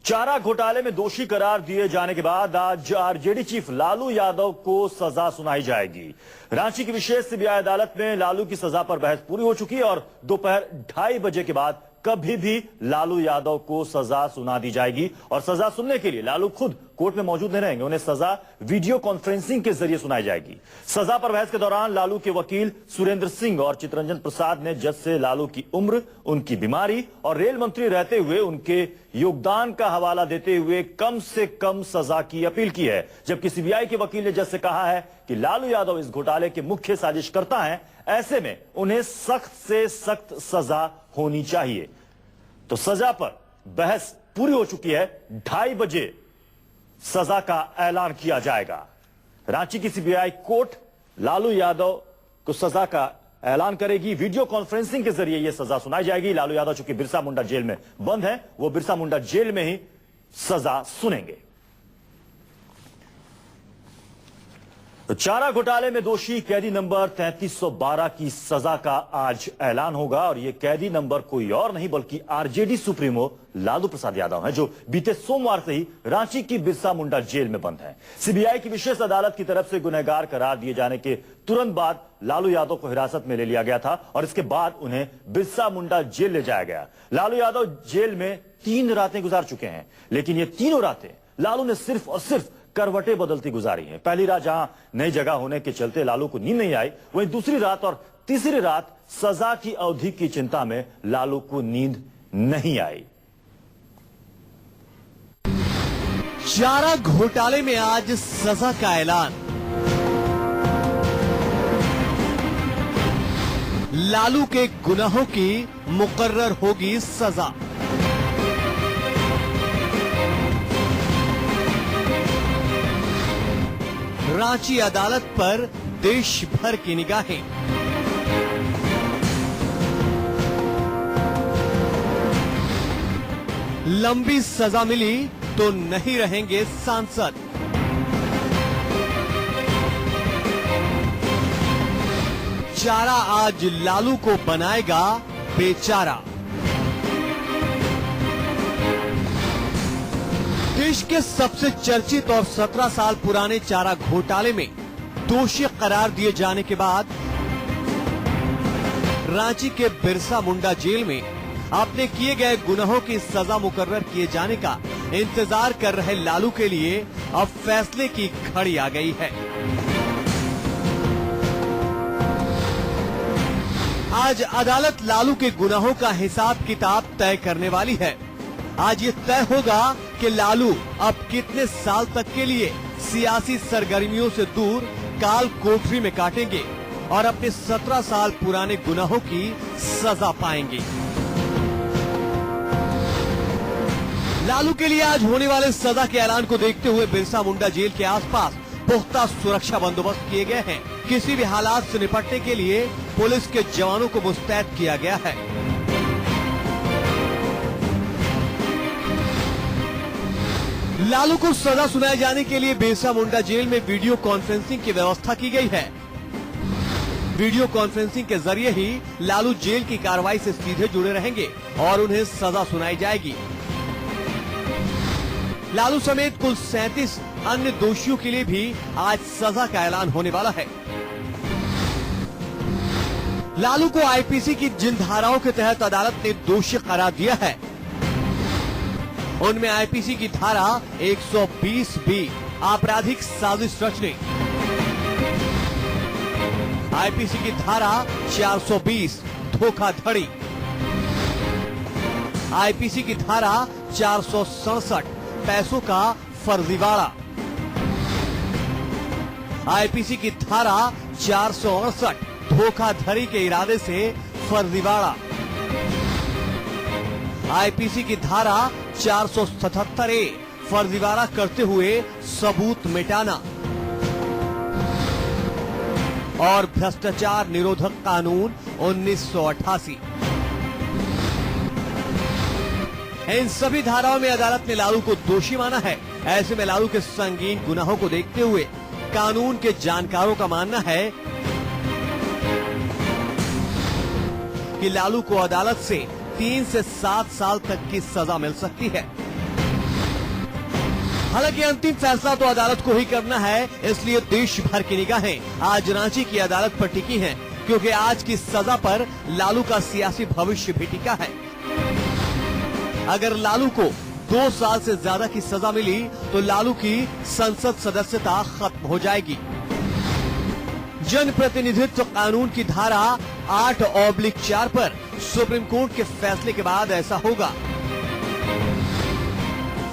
चारा घोटाले में दोषी करार दिए जाने के बाद आज आरजेडी चीफ लालू यादव को सजा सुनाई जाएगी। रांची की विशेष सीबीआई अदालत में लालू की सजा पर बहस पूरी हो चुकी है और दोपहर 2:30 बजे के बाद कभी भी लालू यादव को सजा सुना दी जाएगी और सजा सुनने के लिए लालू खुद कोर्ट में मौजूद नहीं रहेंगे। उन्हें सजा वीडियो कॉन्फ्रेंसिंग के जरिए सुनाई जाएगी। सजा पर बहस के दौरान लालू के वकील सुरेंद्र सिंह और चितरंजन प्रसाद ने जज से लालू की उम्र, उनकी बीमारी और रेल मंत्री रहते हुए उनके योगदान का हवाला देते हुए कम से कम सजा की अपील की है। जबकि सीबीआई के वकील ने जज से कहा है कि लालू यादव इस घोटाले के मुख्य साजिशकर्ता हैं, ऐसे में उन्हें सख्त से सख्त सजा होनी चाहिए। तो सजा पर बहस पूरी हो चुकी है। 2:30 बजे सजा का ऐलान किया जाएगा। रांची की सीबीआई कोर्ट लालू यादव को सजा का ऐलान करेगी। वीडियो कॉन्फ्रेंसिंग के जरिए यह सजा सुनाई जाएगी। लालू यादव चूंकि बिरसा मुंडा जेल में बंद है, वो बिरसा मुंडा जेल में ही सजा सुनेंगे। तो चारा घोटाले में दोषी कैदी नंबर 3312 की सजा का आज ऐलान होगा और यह कैदी नंबर कोई और नहीं बल्कि आरजेडी सुप्रीमो लालू प्रसाद यादव हैं, जो बीते सोमवार से ही रांची की बिरसा मुंडा जेल में बंद हैं। सीबीआई की विशेष अदालत की तरफ से गुनहगार करार दिए जाने के तुरंत बाद लालू यादव को हिरासत में ले लिया गया था और इसके बाद उन्हें बिरसा मुंडा जेल ले जाया गया। लालू यादव जेल में 3 रातें गुजार चुके हैं, लेकिन ये तीनों रातें लालू ने सिर्फ और सिर्फ करवटें बदलती गुजारी हैं। पहली रात जहां नई जगह होने के चलते लालू को नींद नहीं आई, वहीं दूसरी रात और तीसरी रात सजा की अवधि की चिंता में लालू को नींद नहीं आई। चारा घोटाले में आज सजा का ऐलान। लालू के गुनाहों की मुकर्रर होगी सजा। रांची अदालत पर देश भर की निगाहें। लंबी सजा मिली तो नहीं रहेंगे सांसद। चारा आज लालू को बनाएगा बेचारा। देश के सबसे चर्चित और 17 साल पुराने चारा घोटाले में दोषी करार दिए जाने के बाद रांची के बिरसा मुंडा जेल में अपने किए गए गुनाहों की सजा मुकर्रर किए जाने का इंतजार कर रहे लालू के लिए अब फैसले की घड़ी आ गई है। आज अदालत लालू के गुनाहों का हिसाब किताब तय करने वाली है। आज ये तय होगा कि लालू अब कितने साल तक के लिए सियासी सरगर्मियों से दूर काल कोठरी में काटेंगे और अपने 17 साल पुराने गुनाहों की सजा पाएंगे। लालू के लिए आज होने वाले सजा के ऐलान को देखते हुए बिरसा मुंडा जेल के आसपास पुख्ता सुरक्षा बंदोबस्त किए गए हैं। किसी भी हालात से निपटने के लिए पुलिस के जवानों को मुस्तैद किया गया है। लालू को सजा सुनाए जाने के लिए बिरसा मुंडा जेल में वीडियो कॉन्फ्रेंसिंग की व्यवस्था की गई है। वीडियो कॉन्फ्रेंसिंग के जरिए ही लालू जेल की कार्रवाई से सीधे जुड़े रहेंगे और उन्हें सजा सुनाई जाएगी। लालू समेत कुल 37 अन्य दोषियों के लिए भी आज सजा का ऐलान होने वाला है। लालू को आईपीसी की जिन धाराओं के तहत अदालत ने दोषी करार दिया है, उनमें आईपीसी की धारा 120 बी आपराधिक साजिश रचने, आईपीसी की धारा 420 धोखाधड़ी, आईपीसी की धारा 467 पैसों का फर्जीवाड़ा, आईपीसी की धारा 468 धोखाधड़ी के इरादे से फर्जीवाड़ा, आईपीसी की धारा 477 ए फर्जीवाड़ा करते हुए सबूत मिटाना और भ्रष्टाचार निरोधक कानून 1988। इन सभी धाराओं में अदालत ने लालू को दोषी माना है। ऐसे में लालू के संगीन गुनाहों को देखते हुए कानून के जानकारों का मानना है कि लालू को अदालत से 3 से 7 साल तक की सजा मिल सकती है। हालांकि अंतिम फैसला तो अदालत को ही करना है, इसलिए देश भर की निगाहें आज रांची की अदालत पर टिकी हैं, क्योंकि आज की सजा पर लालू का सियासी भविष्य भी टिका है। अगर लालू को 2 साल से ज्यादा की सजा मिली तो लालू की संसद सदस्यता खत्म हो जाएगी। जनप्रतिनिधित्व कानून की धारा 8/4 पर सुप्रीम कोर्ट के फैसले के बाद ऐसा होगा।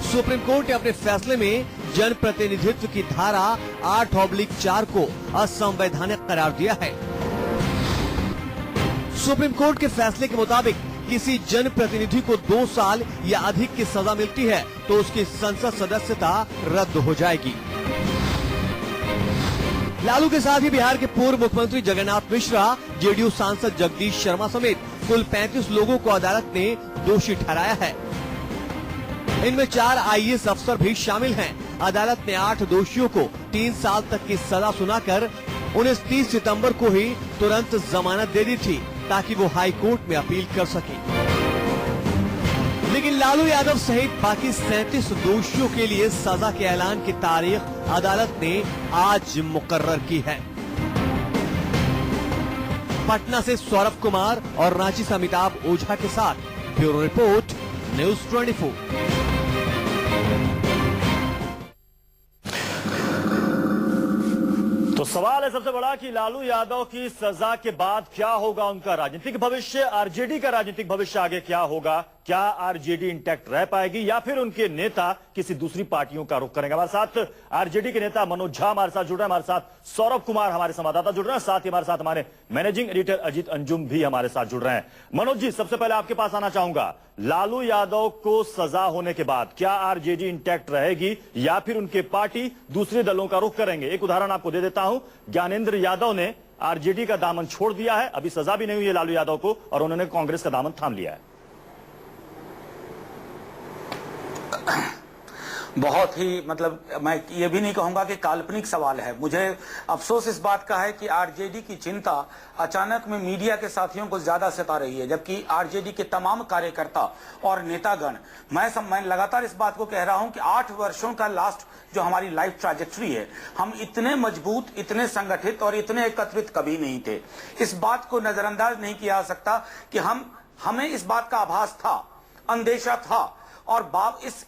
सुप्रीम कोर्ट ने अपने फैसले में जनप्रतिनिधित्व की धारा 8/4 को असंवैधानिक करार दिया है। सुप्रीम कोर्ट के फैसले के मुताबिक किसी जनप्रतिनिधि को 2 साल या अधिक की सजा मिलती है तो उसकी संसद सदस्यता रद्द हो जाएगी। लालू के साथ ही बिहार के पूर्व मुख्यमंत्री जगन्नाथ मिश्रा, जेडीयू सांसद जगदीश शर्मा समेत कुल 35 लोगों को अदालत ने दोषी ठहराया है। इनमें 4 IAS अफसर भी शामिल हैं। अदालत ने 8 दोषियों को 3 साल तक की सजा सुनाकर 29 सितंबर को ही तुरंत जमानत दे दी थी ताकि वो हाई कोर्ट में अपील कर सके। लेकिन लालू यादव सहित बाकी 37 दोषियों के लिए सजा के ऐलान की तारीख अदालत ने आज मुकर्रर की है। पटना से सौरभ कुमार और रांची से अमिताभ ओझा के साथ ब्यूरो रिपोर्ट, न्यूज़ 24। तो सवाल है सबसे बड़ा कि लालू यादव की सजा के बाद क्या होगा उनका राजनीतिक भविष्य, आरजेडी का राजनीतिक भविष्य आगे क्या होगा? क्या आरजेडी इंटैक्ट रह पाएगी या फिर उनके नेता किसी दूसरी पार्टियों का रुख करेंगे? हमारे साथ आरजेडी के नेता मनोज झा हमारे साथ जुड़ रहे हैं, हमारे साथ सौरभ कुमार हमारे संवाददाता जुड़ रहे हैं, साथ ही हमारे साथ हमारे मैनेजिंग एडिटर अजीत अंजुम भी हमारे साथ जुड़ रहे हैं। मनोज जी, सबसे पहले आपके पास आना चाहूंगा, लालू यादव को सजा होने के बाद क्या आरजेडी इंटैक्ट रहेगी या फिर उनके पार्टी दूसरे दलों का रुख करेंगे? एक उदाहरण आपको दे देता हूं, ज्ञानेंद्र यादव ने आरजेडी का दामन छोड़ दिया है, अभी सजा भी नहीं हुई है लालू यादव को, और उन्होंने कांग्रेस का दामन थाम लिया है। बहुत ही मैं ये भी नहीं कहूंगा कि काल्पनिक सवाल है। मुझे अफसोस इस बात का है कि आरजेडी की चिंता अचानक में मीडिया के साथियों को ज्यादा सता रही है, जबकि आरजेडी के तमाम कार्यकर्ता और नेतागण, मैं लगातार इस बात को कह रहा हूं कि 8 वर्षों का लास्ट जो हमारी लाइफ ट्रैजेक्टरी है, हम इतने मजबूत, इतने संगठित और इतने एकत्रित कभी नहीं थे। इस बात को नजरअंदाज नहीं किया जा सकता कि हमें इस बात का आभास था, अंदेशा था, और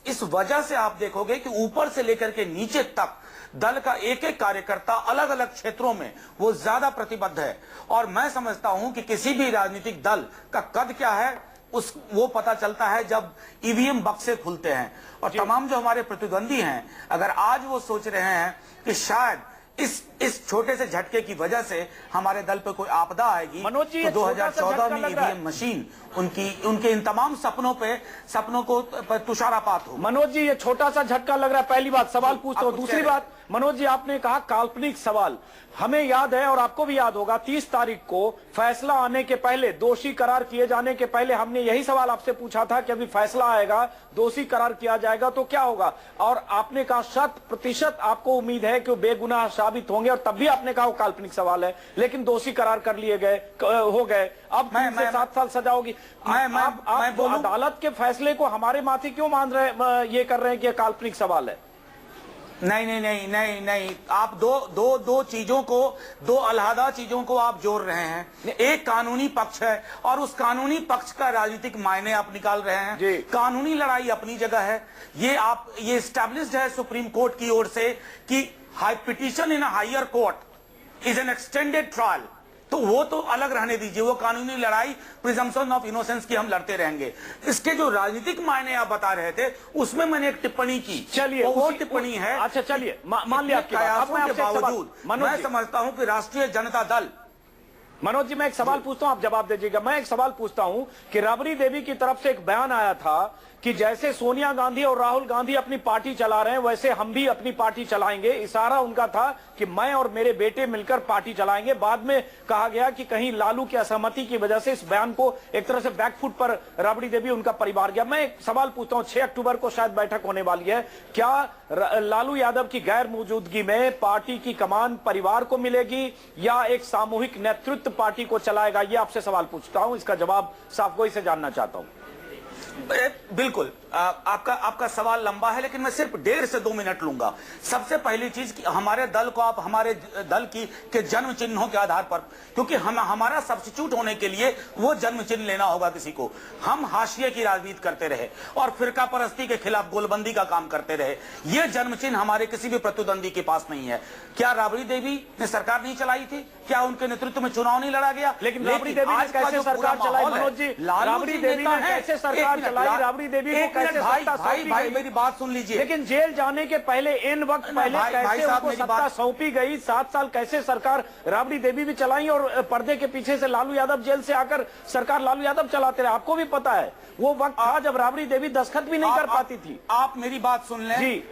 इस वजह से आप देखोगे कि ऊपर से लेकर के नीचे तक दल का एक एक कार्यकर्ता अलग अलग क्षेत्रों में वो ज्यादा प्रतिबद्ध है। और मैं समझता हूं कि किसी भी राजनीतिक दल का कद क्या है वो पता चलता है जब ईवीएम बक्से खुलते हैं। और तमाम जो हमारे प्रतिद्वंदी हैं, अगर आज वो सोच रहे हैं कि शायद इस छोटे से झटके की वजह से हमारे दल पे कोई आपदा आएगी, तो 2014 में ईवीएम मशीन उनके इन तमाम सपनों को तुषारापात हो। मनोज जी, ये छोटा सा झटका लग रहा है, पहली बात। सवाल पूछता हूँ। दूसरी बात, मनोज जी, आपने कहा काल्पनिक सवाल। हमें याद है और आपको भी याद होगा, 30 तारीख को फैसला आने के पहले, दोषी करार किए जाने के पहले हमने यही सवाल आपसे पूछा था कि अभी फैसला आएगा, दोषी करार किया जाएगा तो क्या होगा? और आपने कहा 100% आपको उम्मीद है कि वो बेगुनाह साबित होंगे, और तब भी आपने कहा वो काल्पनिक सवाल है, लेकिन दोषी करार कर लिए गए, हो गए। अब 7 साल सजा होगी। आप अदालत के फैसले को हमारे माथे क्यों मान रहे, ये कर रहे हैं कि काल्पनिक सवाल है? नहीं, आप दो चीजों को, दो अलहदा चीजों को आप जोड़ रहे हैं। एक कानूनी पक्ष है और उस कानूनी पक्ष का राजनीतिक मायने आप निकाल रहे हैं। कानूनी लड़ाई अपनी जगह है, ये एस्टैब्लिश्ड है सुप्रीम कोर्ट की ओर से कि high petition in higher court is an extended trial, तो वो तो अलग रहने दीजिए। वो कानूनी लड़ाई प्रिजम्पशन ऑफ इनोसेंस की हम लड़ते रहेंगे। इसके जो राजनीतिक मायने आप बता रहे थे, उसमें मैंने एक टिप्पणी की। चलिए, वो टिप्पणी है। अच्छा, चलिए, मान लिया आपकी बात। के बावजूद मैं समझता हूं कि राष्ट्रीय जनता दल। मनोज जी, मैं एक सवाल पूछता हूं, आप जवाब दीजिएगा। मैं एक सवाल पूछता हूं कि राबड़ी देवी की तरफ से एक बयान आया था कि जैसे सोनिया गांधी और राहुल गांधी अपनी पार्टी चला रहे हैं, वैसे हम भी अपनी पार्टी चलाएंगे। इशारा उनका था कि मैं और मेरे बेटे मिलकर पार्टी चलाएंगे। बाद में कहा गया कि कहीं लालू की असहमति की वजह से इस बयान को एक तरह से बैकफुट पर राबड़ी देवी, उनका परिवार गया। मैं एक सवाल पूछता हूं, 6 अक्टूबर को शायद बैठक होने वाली है, क्या लालू यादव की गैर मौजूदगी में पार्टी की कमान परिवार को मिलेगी या एक सामूहिक नेतृत्व पार्टी को चलाएगा? ये आपसे सवाल पूछता हूं, इसका जवाब साफ गोई से जानना चाहता हूं। बिल्कुल आपका सवाल लंबा है, लेकिन मैं सिर्फ 1.5 से 2 मिनट लूंगा। सबसे पहली चीज कि हमारे दल को आप हमारे दल के जन्म चिन्हों के आधार पर, क्योंकि हमारा सब्स्टिट्यूट होने के लिए वो जन्म चिन्ह लेना होगा किसी को। हम हाशिए की राजनीति करते रहे और फिरका परस्ती के खिलाफ गोलबंदी का काम करते रहे। ये जन्म चिन्ह हमारे किसी भी प्रतिद्वंदी के पास नहीं है। क्या राबड़ी देवी ने सरकार नहीं चलाई थी? क्या उनके नेतृत्व में चुनाव नहीं लड़ा गया? लेकिन राबड़ी देवी ने कैसे सरकार चलाई मनोज जी? राबड़ी देवी ने कैसे सरकार चलाई? राबड़ी देवी को कैसे सत्ता सौंपी गई? मेरी बात सुन लीजिए। लेकिन जेल जाने के पहले इन वक्त पहले कैसे उनको सत्ता सौंपी गई? 7 साल कैसे सरकार राबड़ी देवी भी चलाई और पर्दे के पीछे से लालू यादव जेल से आकर सरकार लालू यादव चलाते रहे। आपको भी पता है वो वक्त था जब राबड़ी देवी दस्तखत भी नहीं कर पाती थी। आप मेरी बात सुन लें जी।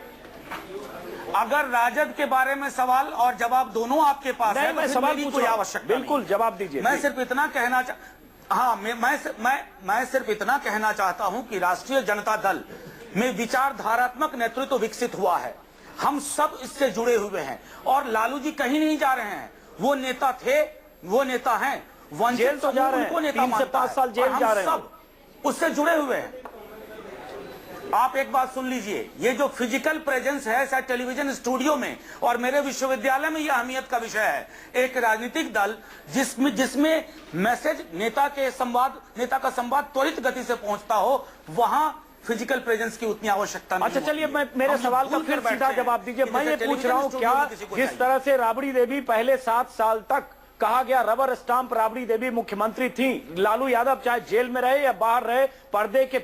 अगर राजद के बारे में सवाल और जवाब दोनों आपके पास है, मैं सवाल कोई आवश्यकता बिल्कुल जवाब दीजिए। मैं सिर्फ इतना कहना मैं सिर्फ इतना कहना चाहता हूं कि राष्ट्रीय जनता दल में विचारधारात्मक नेतृत्व विकसित हुआ है। हम सब इससे जुड़े हुए हैं और लालू जी कहीं नहीं जा रहे हैं। वो नेता थे, वो नेता हैं, जेल तो जा रहे हैं, 3 से 5 साल जेल जा रहे हैं, सब उससे जुड़े हुए हैं। आप एक बात सुन लीजिए, ये जो फिजिकल प्रेजेंस है शायद टेलीविजन स्टूडियो में और मेरे विश्वविद्यालय में यह अहमियत का विषय है। एक राजनीतिक दल जिसमें मैसेज नेता का संवाद त्वरित गति से पहुंचता हो, वहां फिजिकल प्रेजेंस की उतनी आवश्यकता नहीं। अच्छा चलिए, मेरे सवाल का फिर सीधा जवाब दीजिए। मैं ये पूछ रहा हूं, क्या जिस तरह से राबड़ी देवी पहले 7 साल तक कहा गया रबर स्टाम्प राबड़ी देवी मुख्यमंत्री थी, लालू यादव चाहे जेल में रहे या बाहर रहे, पर्दे के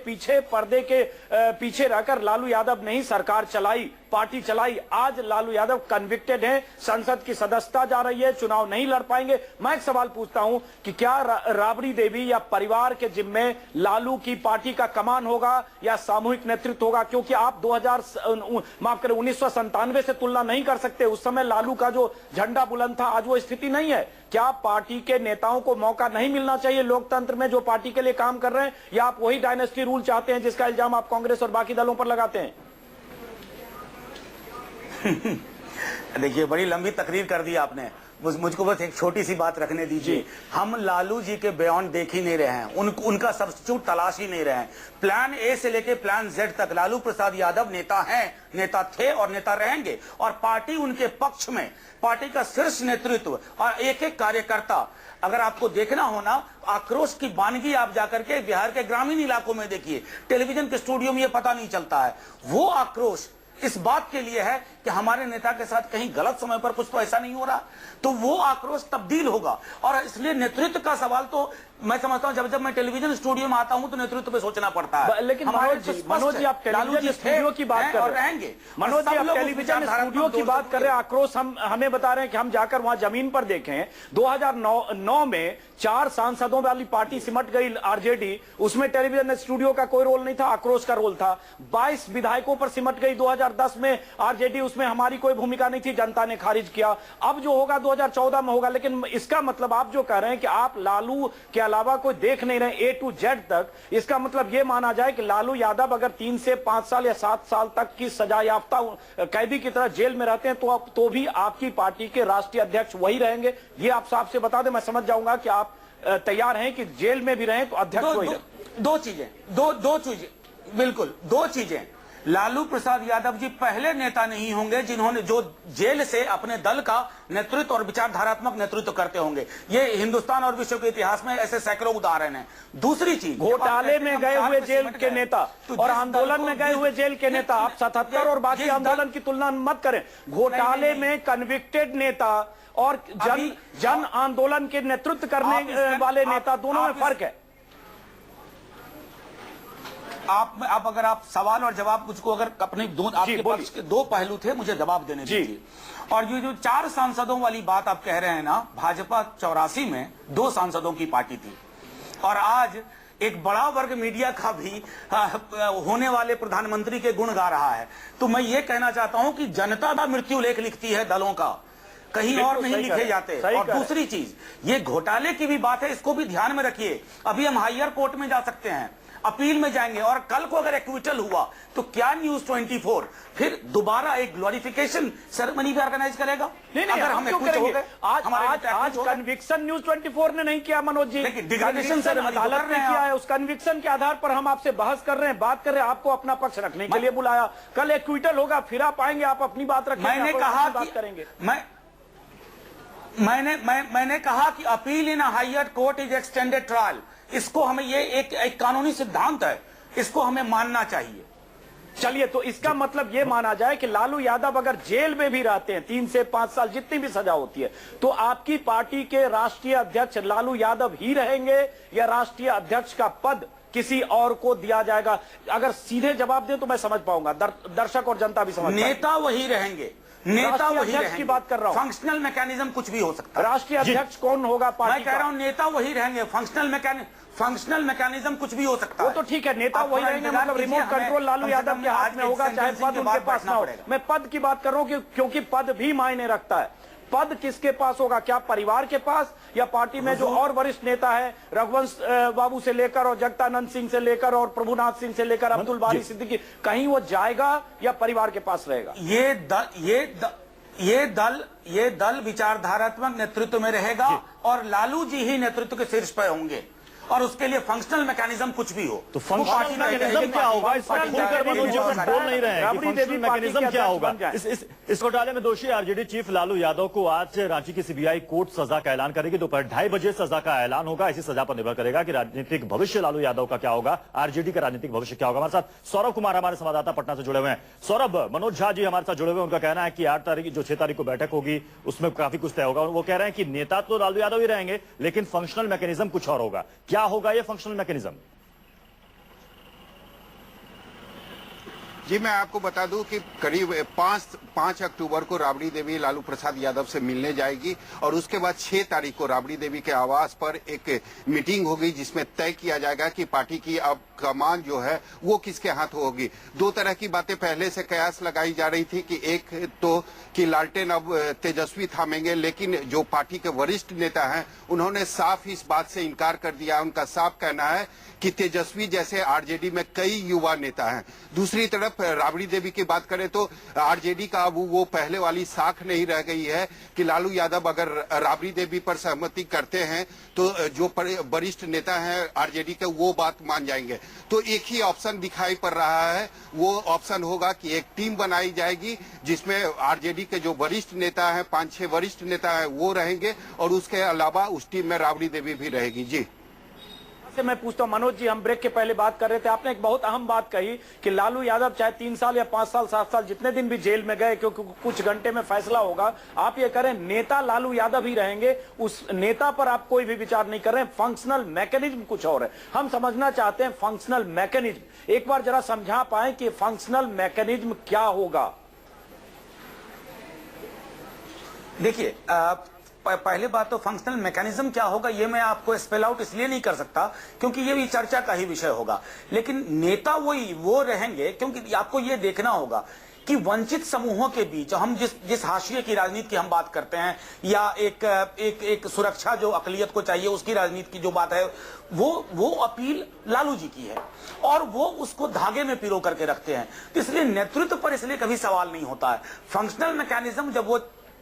पीछे रहकर लालू यादव ने ही सरकार चलाई, पार्टी चलाई। आज लालू यादव कन्विक्टेड हैं, संसद की सदस्यता जा रही है, चुनाव नहीं लड़ पाएंगे। मैं एक सवाल पूछता हूं कि क्या राबड़ी देवी या परिवार के जिम्मे लालू की पार्टी का कमान होगा या सामूहिक नेतृत्व होगा? क्योंकि आप 1997 से तुलना नहीं कर सकते। उस समय लालू का जो झंडा बुलंद था, आज वो स्थिति नहीं है। क्या पार्टी के नेताओं को मौका नहीं मिलना चाहिए लोकतंत्र में जो पार्टी के लिए काम कर रहे हैं, या आप वही डायनेस्टी रूल चाहते हैं जिसका इल्जाम आप कांग्रेस और बाकी दलों पर लगाते हैं? देखिए, बड़ी लंबी तकरीर कर दी आपने। मुझको बस एक छोटी सी बात रखने दीजिए। हम लालू जी के बयान देख ही नहीं रहे हैं, उनका सब्स्टिट्यूट तलाश ही नहीं रहे हैं। प्लान ए से लेके प्लान जेड तक लालू प्रसाद यादव नेता हैं, नेता थे और नेता रहेंगे। और पार्टी उनके पक्ष में, पार्टी का शीर्ष नेतृत्व और एक एक कार्यकर्ता। अगर आपको देखना हो ना, आक्रोश की वानगी आप जाकर के बिहार के ग्रामीण इलाकों में देखिए, टेलीविजन के स्टूडियो में ये पता नहीं चलता है। वो आक्रोश इस बात के लिए है कि हमारे नेता के साथ कहीं गलत समय पर कुछ तो ऐसा नहीं हो रहा, तो वो आक्रोश तब्दील होगा। और इसलिए नेतृत्व का सवाल तो मैं समझता हूं, जब मैं टेलीविजन स्टूडियो में आता हूं तो नेतृत्व पे सोचना पड़ता है। लेकिन मनोज जी आप टेलीविजन स्टूडियो की बात कर रहे हैं, मनोज जी आप टेलीविजन स्टूडियो की बात कर रहे हैं, आक्रोश हमें बता रहे हैं कि हम जाकर वहां जमीन पर देखें। 2009 में 4 सांसदों वाली पार्टी सिमट गई आरजेडी, उसमें टेलीविजन स्टूडियो का कोई रोल नहीं था, आक्रोश का रोल था। 22 विधायकों पर सिमट गई 2010 में आरजेडी, उसमें हमारी कोई भूमिका नहीं थी, जनता ने खारिज किया। अब जो होगा 2014 में होगा। लेकिन इसका मतलब आप जो कह रहे हैं कि आप लालू के अलावा कोई देख नहीं रहे A to Z तक, इसका मतलब यह माना जाए कि लालू यादव अगर 3 से 5 साल या 7 साल तक की सजा याफ्ता कैदी की तरह जेल में रहते हैं तो भी आपकी पार्टी के राष्ट्रीय अध्यक्ष वही रहेंगे? ये आप साफ से बता दें, मैं समझ जाऊंगा कि आप तैयार हैं कि जेल में भी रहें तो अध्यक्ष वही रहे। दो चीजें, बिल्कुल 2 चीजें। लालू प्रसाद यादव जी पहले नेता नहीं होंगे जिन्होंने जो जेल से अपने दल का नेतृत्व और विचारधारात्मक नेतृत्व करते होंगे। ये हिंदुस्तान और विश्व के इतिहास में ऐसे सैकड़ों उदाहरण हैं। दूसरी चीज, घोटाले में गए हुए जेल के नेता और आंदोलन में गए हुए जेल के नेता, आप 77 और बाकी आंदोलन की तुलना मत करें। घोटाले में कन्विक्टेड नेता और जन आंदोलन के नेतृत्व करने वाले नेता, दोनों में फर्क है। आप अगर आप सवाल और जवाब मुझको अगर अपने आपके पक्ष के 2 पहलू थे, मुझे जवाब देने दीजिए। और ये जो 4 सांसदों वाली बात आप कह रहे हैं ना, भाजपा 84 में 2 सांसदों की पार्टी थी और आज एक बड़ा वर्ग मीडिया का भी होने वाले प्रधानमंत्री के गुण गा रहा है। तो मैं ये कहना चाहता हूं कि जनता का मृत्यु लेख लिखती है दलों का, कहीं और नहीं लिखे जाते। और दूसरी चीज, ये घोटाले की भी बात है, इसको भी ध्यान में रखिए। अभी हम हायर कोर्ट में जा सकते हैं, अपील में जाएंगे और कल को अगर एक्विटल हुआ तो क्या न्यूज 24 फिर दोबारा एक ग्लोरिफिकेशन सेरेमनी भी ऑर्गेनाइज करेगा? नहीं अगर हम क्यों acquit हो करेंगे? गए, आज कन्विक्शन न्यूज 24 ने नहीं किया मनोज जी, डिग्रेडेशन सेरेमनी अदालत ने किया है। उस कन्विक्शन के आधार पर हम आपसे बहस कर रहे हैं, बात कर रहे हैं, आपको अपना पक्ष रखने के लिए बुलाया। कल एक्विटल होगा, फिर आप आएंगे, आप अपनी बात रखेंगे, मैंने कहा बात कि करेंगे। मैंने कहा कि appeal in higher court is extended trial, इसको हमें ये एक कानूनी सिद्धांत है, इसको हमें मानना चाहिए। चलिए, तो इसका मतलब ये माना जाए कि लालू यादव अगर जेल में भी रहते हैं 3 से 5 साल जितनी भी सजा होती है, तो आपकी पार्टी के राष्ट्रीय अध्यक्ष लालू यादव ही रहेंगे या राष्ट्रीय अध्यक्ष का पद किसी और को दिया जाएगा? अगर सीधे जवाब दें तो मैं समझ पाऊंगा, दर्शक और जनता भी समझ। नेता वही रहेंगे, नेता वही रहेंगे की बात कर रहा हूं। फंक्शनल मैकेनिज्म कुछ भी हो सकता है। राष्ट्रीय अध्यक्ष कौन होगा पार्टी? मैं कह रहा हूं नेता वही रहेंगे, फंक्शनल मैकेनिज्म कुछ भी हो सकता है। वो तो ठीक है, नेता वही रहेंगे, मतलब रिमोट कंट्रोल लालू यादव के हाथ में होगा, चाहे पद उनके पास ना हो। मैं पद की बात कर रहा हूं क्योंकि पद भी मायने रखता है। पद किसके पास होगा? क्या परिवार के पास या पार्टी में जो और वरिष्ठ नेता है, रघुवंश बाबू से लेकर और जगदानंद सिंह से लेकर और प्रभुनाथ सिंह से लेकर अब्दुल बारी सिद्दीकी, कहीं वो जाएगा या परिवार के पास रहेगा? ये दल विचारधारात्मक नेतृत्व में रहेगा और लालू जी ही नेतृत्व के शीर्ष पर होंगे और उसके लिए फंक्शनल मैकेनिज्म कुछ भी हो। तो फंक्शनल मैकेनिज्म क्या होगा? इस पर खुलकर मनोज जी कुछ बोल नहीं रहे हैं कि फंक्शनल मैकेनिज्म क्या होगा। इस घोटाले में दोषी आरजेडी चीफ लालू यादव को आज रांची की सीबीआई कोर्ट सजा का ऐलान करेगी। दोपहर 2:30 बजे सजा का ऐलान होगा। इसी सजा पर निर्भर करेगा कि राजनीतिक भविष्य लालू यादव का क्या होगा, आरजेडी का राजनीतिक भविष्य क्या होगा। हमारे साथ सौरभ कुमार हमारे संवाददाता पटना से जुड़े हुए हैं। सौरभ, मनोज झा जी हमारे साथ जुड़े हुए हैं। उनका कहना है कि 8 तारीख जो 6 तारीख को बैठक होगी उसमें काफी कुछ तय होगा। वो कह रहे हैं कि नेता तो लालू यादव ही रहेंगे लेकिन फंक्शनल मैकेनिज्म कुछ और होगा। क्या होगा ये फंक्शनल मैकेनिज्म? जी, मैं आपको बता दूं कि करीब 5 अक्टूबर को राबड़ी देवी लालू प्रसाद यादव से मिलने जाएगी और उसके बाद 6 तारीख को राबड़ी देवी के आवास पर एक मीटिंग होगी जिसमें तय किया जाएगा कि पार्टी की अब कमान जो है वो किसके हाथ होगी। 2 तरह की बातें पहले से कयास लगाई जा रही थी कि एक तो कि लालटेन अब तेजस्वी थामेंगे, लेकिन जो पार्टी के वरिष्ठ नेता हैं उन्होंने साफ इस बात से इनकार कर दिया। उनका साफ कहना है कि तेजस्वी जैसे आरजेडी में कई युवा नेता हैं। दूसरी तरफ राबड़ी देवी की बात करें तो आरजेडी का अब वो पहले वाली साख नहीं रह गई है कि लालू यादव अगर राबड़ी देवी पर सहमति करते हैं तो जो वरिष्ठ नेता हैं आरजेडी के वो बात मान जाएंगे। तो एक ही ऑप्शन दिखाई पड़ रहा है, वो ऑप्शन होगा कि एक टीम बनाई जाएगी जिसमें आरजेडी के जो वरिष्ठ नेता हैं, 5-6 वरिष्ठ नेता हैं वो रहेंगे और उसके अलावा उस टीम में राबड़ी देवी भी रहेगी। जी से मैं पूछता हूं मनोज जी, हम ब्रेक के पहले बात कर रहे थे, आपने एक बहुत अहम बात कही कि लालू यादव चाहे 3 साल या 5 साल 7 साल जितने दिन भी जेल में गए क्योंकि कुछ घंटे में फैसला होगा, आप ये करें नेता लालू यादव ही रहेंगे, उस नेता पर आप कोई भी विचार नहीं कर रहे हैं। फंक्शनल मैकेनिज्म कुछ और है। हम समझना चाहते हैं फंक्शनल मैकेनिज्म, एक बार जरा समझा पाए कि फंक्शनल मैकेनिज्म क्या होगा। देखिए, पहले बात तो फंक्शनल मैकेनिज्म क्या होगा ये मैं आपको स्पेल आउट इसलिए नहीं कर सकता क्योंकि ये भी चर्चा का ही विषय होगा, लेकिन नेता वो रहेंगे क्योंकि आपको ये देखना होगा कि वंचित समूहों के बीच हम जिस हाशिए की राजनीति की हम बात करते हैं या एक सुरक्षा जो अकलियत को चाहिए उसकी राजनीति की जो बात है वो अपील लालू जी की है और वो उसको धागे में पिरो करके रखते हैं। तो इसलिए नेतृत्व पर इसलिए कभी सवाल नहीं होता है। फंक्शनल मैकेनिज्म जब वो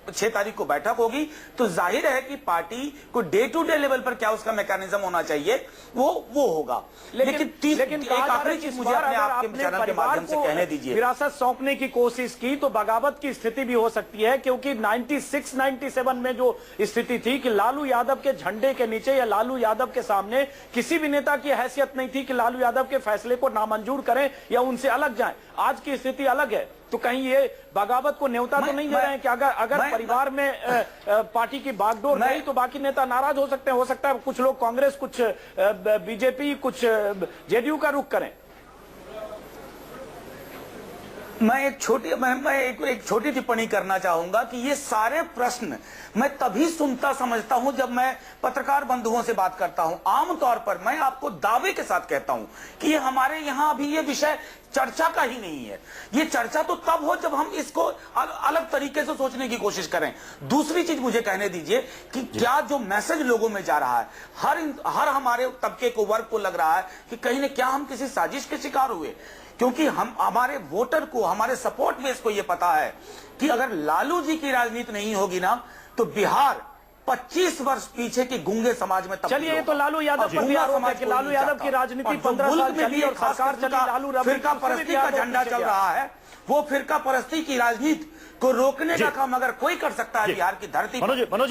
6 तारीख को बैठक होगी तो जाहिर है कि पार्टी को डे टू डे लेवल पर क्या उसका मैकेनिज्म होना चाहिए वो होगा। लेकिन एक आखिरी चीज मुझे अपने आपके चैनल के माध्यम से कहने दीजिए, विरासत सौंपने की कोशिश की तो बगावत की स्थिति भी हो सकती है क्योंकि 96-97 में जो स्थिति थी कि लालू यादव के झंडे के नीचे या लालू यादव के सामने किसी भी नेता की हैसियत नहीं थी कि लालू यादव के फैसले को नामंजूर करें या उनसे अलग जाएं। आज की स्थिति अलग है, तो कहीं ये बगावत को न्योता तो नहीं दे रहे हैं कि अगर परिवार में पार्टी की बागडोर नहीं तो बाकी नेता नाराज हो सकते हैं। हो सकता है कुछ लोग कांग्रेस, कुछ बीजेपी, कुछ जेडीयू का रुख करें। मैं एक छोटी टिप्पणी करना चाहूंगा कि ये सारे प्रश्न मैं तभी सुनता समझता हूं जब मैं पत्रकार बंधुओं से बात करता हूं। आमतौर पर मैं आपको दावे के साथ कहता हूं कि ये हमारे यहां अभी ये विषय चर्चा का ही नहीं है। ये चर्चा तो तब हो जब हम इसको अलग तरीके से सोचने की कोशिश करें। दूसरी चीज मुझे कहने दीजिए कि क्या जो मैसेज लोगों में जा रहा है, हर हमारे तबके को, वर्ग को लग रहा है कि कहीं न क्या हम किसी साजिश के शिकार हुए, क्योंकि हम हमारे वोटर को, हमारे सपोर्ट बेस को यह पता है कि अगर लालू जी की राजनीति नहीं होगी ना तो बिहार 25 वर्ष पीछे के गूंगे समाज में तब्दील चलिए, ये तो लालू यादव पर भी आरोप है कि लालू यादव की राजनीति 15 साल चली और सरकार चली, लालू फिरका परस्ती का झंडा चल रहा है। वो फिरका परस्ती की राजनीति को रोकने का काम अगर कोई कर सकता है बिहार की धरती पर।